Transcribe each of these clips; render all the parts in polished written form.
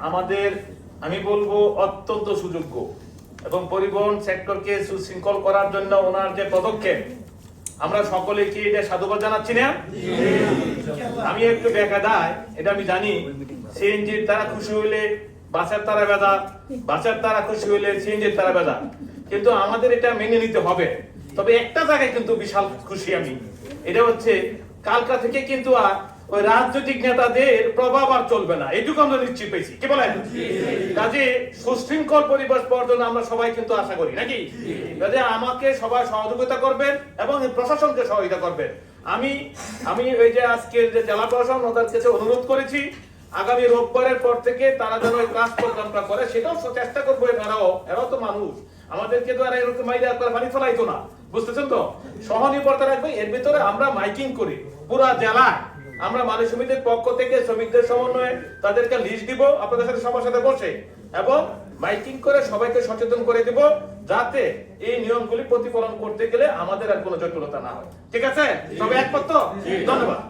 আমাদের আমি বলবো অত্যন্ত সুযোগ্য এবং পরিবহন সেক্টরকে সুশৃঙ্খল করার জন্য ওনার যে পদক্ষেপ আমরা সকলে কি এটা সাধুবাদ জানাচ্ছি না? আমি একটু বেকায়দায় এটা আমি জানি, সিএনজির তারা খুশি হইলে বাসের তারা বেদা, বাসের তারা খুশি হইলে সিএনজির তারা বেদা, কিন্তু আমাদের এটা মেনে নিতে হবে। তবে একটা জায়গায় কিন্তু বিশাল খুশি আমি, এটা হচ্ছে কালকা থেকে কিন্তু আর ওই রাজনৈতিক নেতাদের প্রভাব আর চলবে না, এটুকু আমরা নিশ্চিত পেয়েছি। কি বলেন? কাজে সুশৃঙ্খল পরিবেশ পাওয়ার জন্য আমরা সবাই কিন্তু আশা করি নাকি, কাজে আমাকে সবাই সহযোগিতা করবেন এবং প্রশাসনকে সহযোগিতা করবেন। আমি ওই যে আজকের যে জেলা প্রশাসন ওদের কাছে অনুরোধ করেছি আগামী রোববারের পর থেকে তারা যেন ওই ক্লাস প্রোগ্রামটা করে, সেটাও চেষ্টা করবো। এরাও তো মানুষ, আমাদেরকে তো আর এরকম মাইরা করে পানি ফেলাইতো না, বুঝতেছেন তো? সহনির্ভরতা রাখবে। এর ভিতরে আমরা মাইকিং করি পুরা জেলায়, আমরা মালিক সমিতির পক্ষ থেকে শ্রমিকদের সমন্বয়ে তাদেরকে লিস্ট দিব আপনাদের সাথে সবার সাথে বসে, এবং মাইকিং করে সবাইকে সচেতন করে দিব যাতে এই নিয়মগুলি প্রতিপালন করতে গেলে আমাদের আর কোনো জটিলতা না হয়। ঠিক আছে? সবাই একমত তো? ধন্যবাদ।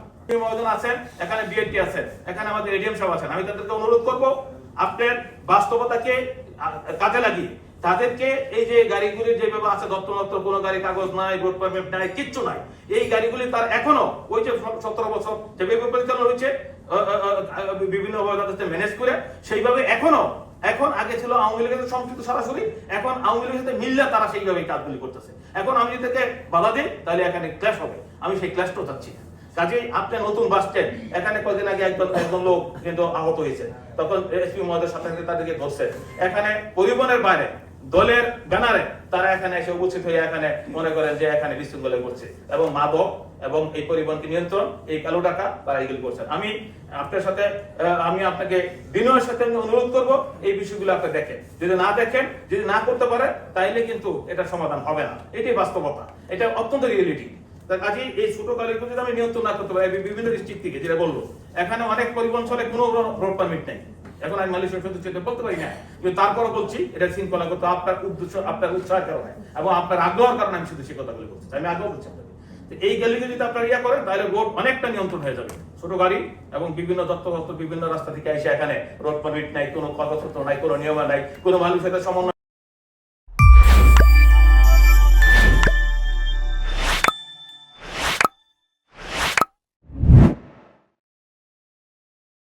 আছেন এখানে, বিএডটি আছেন এখানে, আমাদের এডিএম সাহেব আছেন। আমি তাদেরকে অনুরোধ করব আপনার বাস্তবতাকে কাজে লাগিয়ে তাদেরকে এই যে গাড়িগুলি যেভাবে আছে দত্ত কোনো গাড়ি কাগজ নাই, রোড পারমিট নাই, কিচ্ছু নাই, এই গাড়িগুলি তার এখনো ওই যে 17 বছর যেভাবে পরিচালনা হয়েছে বিভিন্ন ম্যানেজ করে সেইভাবে এখন আগে ছিল আওয়ামী লীগের সাথে সম্পৃক্ত সরাসরি, এখন আওয়ামী লীগের সাথে মিললে তারা সেইভাবে কাজগুলি করতেছে। এখন আমি যদি থেকে বাধা দিই তাহলে এখানে ক্ল্যাশ হবে, আমি সেই ক্ল্যাশটাও চাচ্ছি না। কাজেই আপনার নতুন বাস স্ট্যান্ড, এখানে কয়েকদিন আগে একজন লোক কিন্তু আহত হয়েছে, তখন এসপি মহোদয়ের সাথে তাদেরকে ধরছে। এখানে পরিবহনের বাইরে দলের ব্যানারে তারা এখানে এসে উপস্থিত হয়ে এখানে মনে করেন যে এখানে বিশৃঙ্খলা করছে এবং মাদক এবং এই পরিবহনকে নিয়ন্ত্রণ, এই কালো টাকা তারা এগুলি করছেন। আমি আপনার সাথে আপনাকে বিনয়ের সাথে অনুরোধ করব এই বিষয়গুলো আপনি দেখেন, যদি না করতে পারে তাইলে কিন্তু এটা সমাধান হবে না। এটাই বাস্তবতা, এটা অত্যন্ত রিয়েলিটি। কাজে এই ছোট গাড়িগুলো যদি আমি নিয়ন্ত্রণ না করতে পারি বিভিন্ন ডিস্ট্রিক্ট থেকে, যেটা বলবো এখানে অনেক পরিবহন চলে কোনো রোড পারমিট নেই, এখন আমি মালিক সদস্য বলতে পারি না, কিন্তু তারপরও বলছি এটা শৃঙ্খলা করতে আপনার উদ্দেশ্য, আপনার উৎসাহের কারণে এবং আপনার আগ্রহের কারণে আমি শুধু সে কথাগুলো বলছি। আমি আগ্রহ বলছি এই গাড়িকে যদি আপনারা করেন তাহলে রোড অনেকটা নিয়ন্ত্রণ হয়ে যাবে। ছোট গাড়ি এবং বিভিন্ন বিভিন্ন রাস্তা থেকে এসে এখানে রোড পারমিট নাই, কোনো কাগজপত্র নাই, কোনো নিয়ম নাই, কোনো মালিক সাথে সমন্বয়